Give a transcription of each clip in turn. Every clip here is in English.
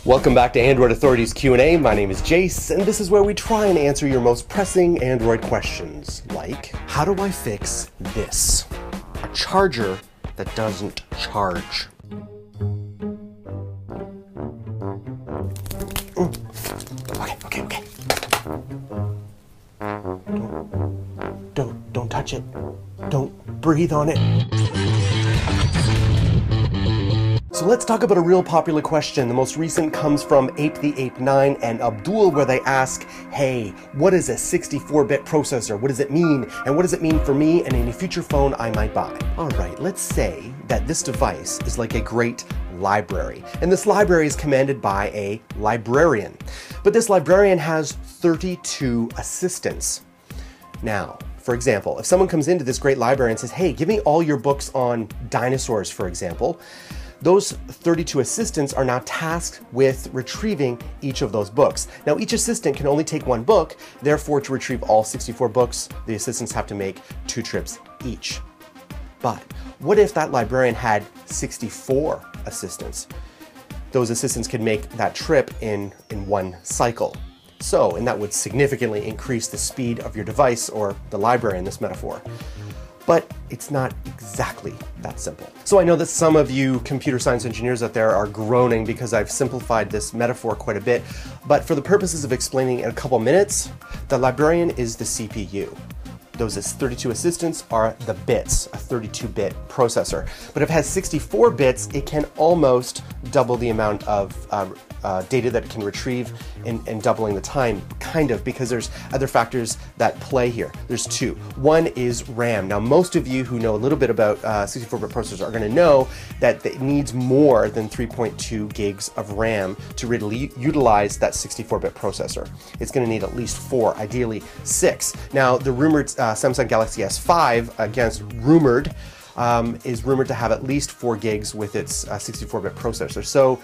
Welcome back to Android Authority's Q&A. My name is Jace, and this is where we try and answer your most pressing Android questions, like, how do I fix this? A charger that doesn't charge. Okay. Don't touch it. Don't breathe on it. So let's talk about a real popular question. The most recent comes from Ape the Ape 9 and Abdul, where they ask, hey, what is a 64-bit processor? What does it mean? And what does it mean for me and any future phone I might buy? All right, let's say that this device is like a great library, and this library is commanded by a librarian. But this librarian has 32 assistants. Now, for example, if someone comes into this great library and says, hey, give me all your books on dinosaurs, for example, those 32 assistants are now tasked with retrieving each of those books. Now, each assistant can only take one book, therefore to retrieve all 64 books, the assistants have to make 2 trips each. But what if that librarian had 64 assistants? Those assistants could make that trip in one cycle. And that would significantly increase the speed of your device, or the library in this metaphor. But it's not exactly that simple. So I know that some of you computer science engineers out there are groaning because I've simplified this metaphor quite a bit, but for the purposes of explaining in a couple minutes, the librarian is the CPU. Those 32 assistants are the bits, a 32-bit processor. But if it has 64 bits, it can almost double the amount of data that it can retrieve and doubling the time, kind of, because there's other factors that play here. There's 2. One is RAM. Now, most of you who know a little bit about 64-bit processors are going to know that it needs more than 3.2 gigs of RAM to really utilize that 64-bit processor. It's going to need at least 4, ideally 6. Now, the rumored Samsung Galaxy S5, is rumored to have at least 4 gigs with its 64-bit processor. So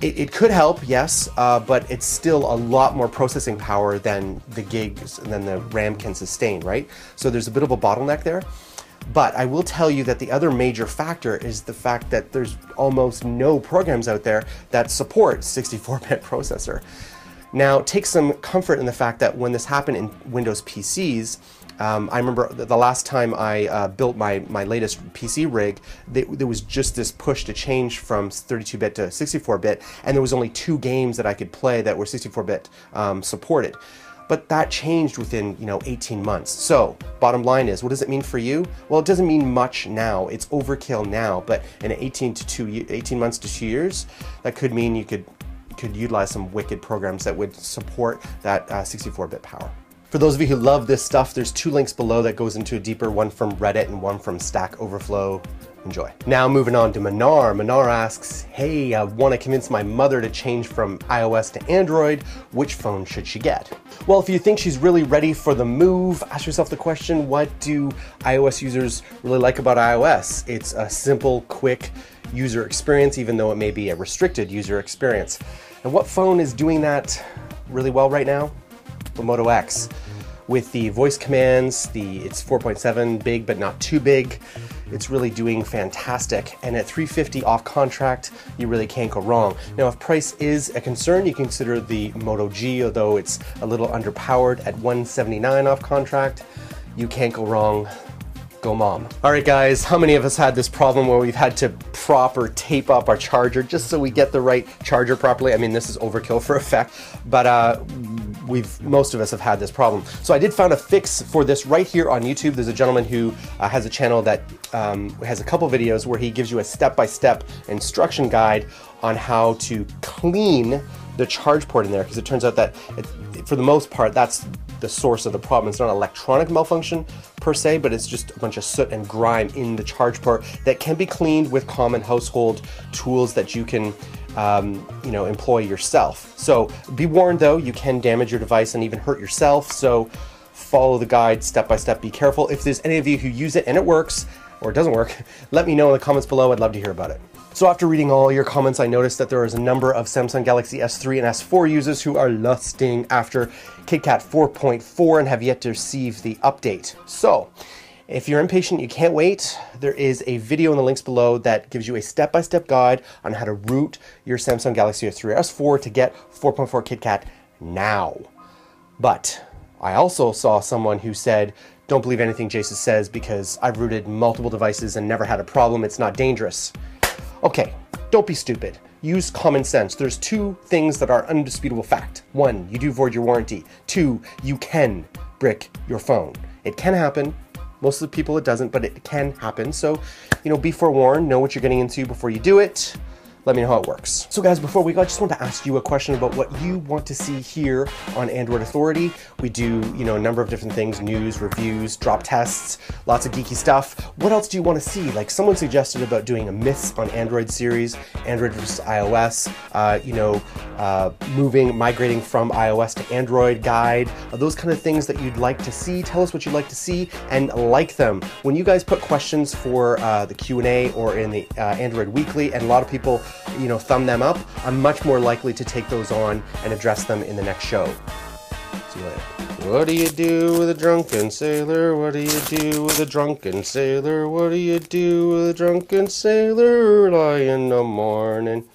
it could help, yes, but it's still a lot more processing power than the gigs and then the RAM can sustain, right? So there's a bit of a bottleneck there. But I will tell you that the other major factor is the fact that there's almost no programs out there that support 64-bit processor. Now, take some comfort in the fact that when this happened in Windows PCs, I remember the last time I built my latest PC rig, there was just this push to change from 32-bit to 64-bit, and there was only 2 games that I could play that were 64-bit supported. But that changed within 18 months. So, bottom line is, what does it mean for you? Well, it doesn't mean much now. It's overkill now, but in 18 months to 2 years, that could mean you could utilize some wicked programs that would support that 64-bit power. For those of you who love this stuff, there's 2 links below that goes into a deeper, one from Reddit and one from Stack Overflow. Enjoy. Now moving on to Manar. Manar asks, hey, I want to convince my mother to change from iOS to Android. Which phone should she get? Well, if you think she's really ready for the move, ask yourself the question, what do iOS users really like about iOS? It's a simple, quick user experience, even though it may be a restricted user experience. And what phone is doing that really well right now? The Moto X. With the voice commands, it's 4.7 big but not too big. It's really doing fantastic, and at $350 off contract, you really can't go wrong. Now, if price is a concern, you consider the Moto G, although it's a little underpowered at $179 off contract. You can't go wrong. Go mom. All right, guys, how many of us had this problem where we've had to prop or tape up our charger just so we get the right charger properly? I mean, this is overkill for effect, but most of us have had this problem. So I did find a fix for this right here on YouTube. There's a gentleman who has a channel that has a couple videos where he gives you a step-by-step instruction guide on how to clean the charge port in there, because it turns out that for the most part, that's the source of the problem. It's not an electronic malfunction per se, but it's just a bunch of soot and grime in the charge port that can be cleaned with common household tools that you can employ yourself. So be warned though, you can damage your device and even hurt yourself. So follow the guide step by step, be careful. If there's any of you who use it and it works, or it doesn't work, let me know in the comments below. I'd love to hear about it. So after reading all your comments, I noticed that there is a number of Samsung Galaxy S3 and S4 users who are lusting after KitKat 4.4 and have yet to receive the update. So, If you're impatient, you can't wait, there is a video in the links below that gives you a step-by-step guide on how to root your Samsung Galaxy S3 or S4 to get 4.4 KitKat now. But I also saw someone who said, don't believe anything Jason says because I've rooted multiple devices and never had a problem, it's not dangerous. Okay, don't be stupid. Use common sense. There's two things that are undisputable fact. One, you do void your warranty. Two, you can brick your phone. It can happen. Most of the people it doesn't, but it can happen. So, be forewarned, know what you're getting into before you do it. Let me know how it works. So guys, before we go, I just want to ask you a question about what you want to see here on Android Authority. We do, a number of different things, news, reviews, drop tests, lots of geeky stuff. What else do you want to see? Like someone suggested about doing a Myths on Android series, Android versus iOS, migrating from iOS to Android guide, those kind of things that you'd like to see. Tell us what you'd like to see and like them. When you guys put questions for the Q&A or in the Android Weekly, and a lot of people thumb them up, I'm much more likely to take those on and address them in the next show. See you later. What do you do with a drunken sailor? What do you do with a drunken sailor? What do you do with a drunken sailor early in the morning?